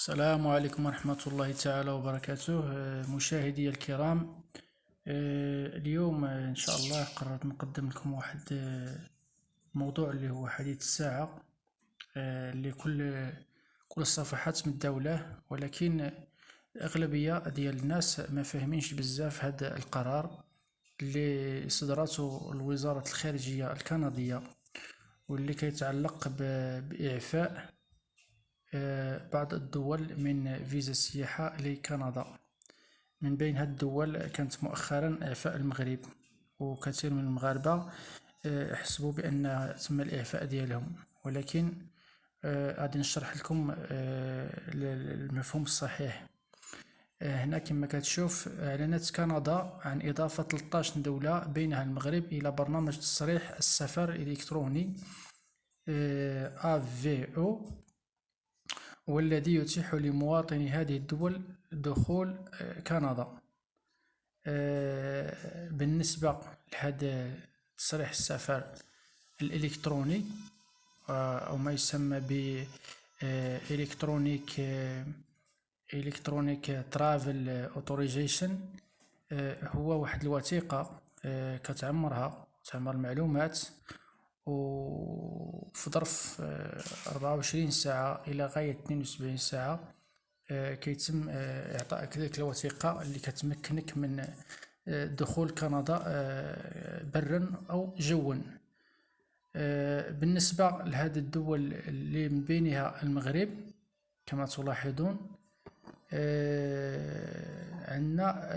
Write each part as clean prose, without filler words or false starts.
السلام عليكم ورحمة الله تعالى وبركاته. مشاهدي الكرام. اليوم إن شاء الله قررت نقدم لكم واحد موضوع اللي هو حديث الساعة، اللي كل الصفحات متداولة، ولكن الأغلبية ديال الناس ما فاهمينش بزاف هذا القرار اللي صدرته الوزارة الخارجية الكندية، واللي كيتعلق بإعفاء بعض الدول من فيزا السياحة لكندا. من بين هاد الدول كانت مؤخرا إعفاء المغرب، وكثير من المغاربة حسبوا بأن تم الإعفاء ديالهم، ولكن غادي نشرح لكم المفهوم الصحيح. هنا كما كتشوف أعلنت كندا عن إضافة 13 دولة بينها المغرب إلى برنامج تصريح السفر الإلكتروني AVO، والذي يتيح لمواطني هذه الدول دخول كندا. بالنسبة لهذا تصريح السفر الإلكتروني، أو ما يسمى ب إلكترونيك ترافل أوتوريزيشن، هو واحد الوثيقة تعمر المعلومات، وفي ظرف 24 ساعة إلى غاية 72 ساعة كيتم إعطائك ذلك الوثيقة اللي كتمكنك من دخول كندا برا أو جوا. بالنسبة لهذه الدول اللي من بينها المغرب، كما تلاحظون عندنا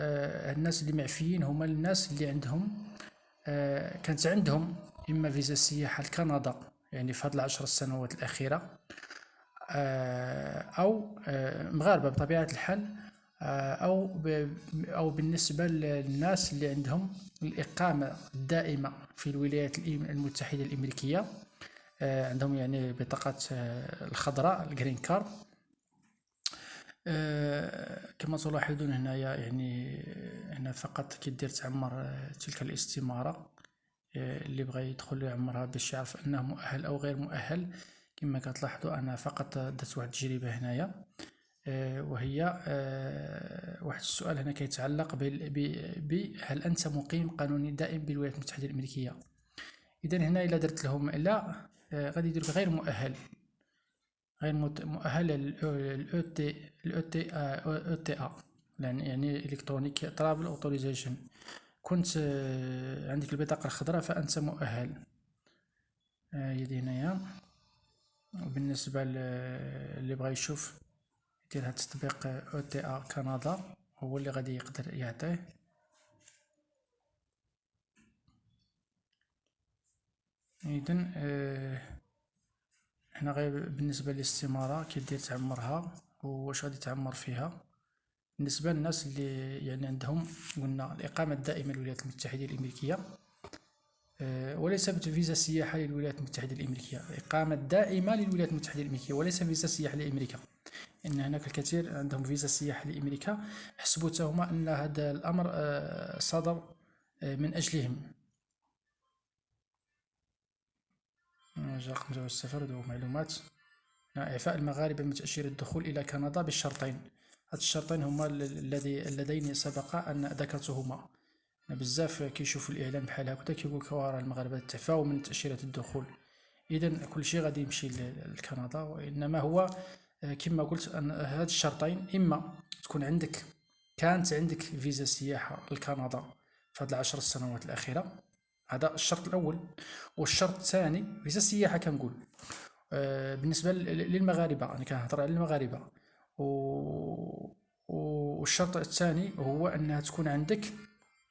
الناس اللي معفيين هما الناس اللي عندهم كانت عندهم إما فيزا السياحة لكندا، يعني في هذه العشر السنوات الأخيرة، أو مغاربة بطبيعة الحال، أو بالنسبة للناس اللي عندهم الإقامة الدائمة في الولايات المتحدة الأمريكية، عندهم يعني بطاقة الخضراء الجرين كارد. كما تلاحظون هنايا، يعني هنا فقط كيدير تعمر تلك الاستمارة، اللي بغى يدخل يعمرها باش يعرف انه مؤهل او غير مؤهل. كما كتلاحظوا انا فقط درت واحد التجربه هنايا، وهي واحد السؤال هنا كيتعلق هل انت مقيم قانوني دائم بالولايات المتحده الامريكيه. اذا هنا الا درت لهم لا، غادي يدير غير مؤهل، الاو تي ا، يعني الكترونيك ترافل اوتوريزيشن. كنت عندك البطاقة الخضراء فأنت مؤهل. يدي هنايا. وبالنسبة اللي بغى يشوف يدير هاد التطبيق او تي ا كندا، هو اللي غادي يقدر يعطيه. إذن هنا غير بالنسبة للاستمارة كيدير تعمرها، واش غادي تعمر فيها. بالنسبة للناس اللي يعني عندهم قلنا الإقامة الدائمة للولايات المتحدة الأمريكية، وليس فيزا سياحة للولايات المتحدة الأمريكية، إقامة دائمة للولايات المتحدة الأمريكية، وليس فيزا سياحة لأمريكا. إن هناك الكثير عندهم فيزا سياحة لأمريكا، حسبوا هما أن هذا الأمر صدر من أجلهم. رقم جواز السفر ومعلومات. إعفاء المغاربة من تأشيرة الدخول إلى كندا بالشرطين. هاد الشرطين هما اللذين سبق أن ذكرتهما. بزاف كيشوفوا الإعلام بحال هكذا كيقولك راه المغاربة تعفاو من تأشيرة الدخول، إذن كلشي غادي يمشي لكندا. وإنما هو كما قلت أن هاد الشرطين، إما تكون كانت عندك فيزا سياحة لكندا في هاد العشر السنوات الأخيرة، هذا الشرط الأول. والشرط الثاني فيزا السياحة كنقول بالنسبة للمغاربة، أنا كنهضر على المغاربة. والشرط الثاني هو أنها تكون عندك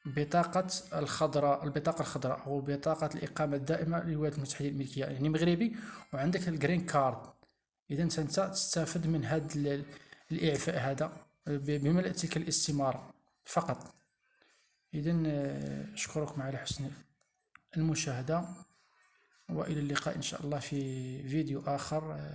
البطاقة الخضراء أو بطاقة الإقامة الدائمة للولايات المتحدة الأمريكية، يعني مغربي وعندك الجرين كارد. إذا أنت تستفد من هذا الإعفاء هذا بملء تلك الاستمارة فقط. إذا أشكركم على حسن المشاهدة، وإلى اللقاء إن شاء الله في فيديو آخر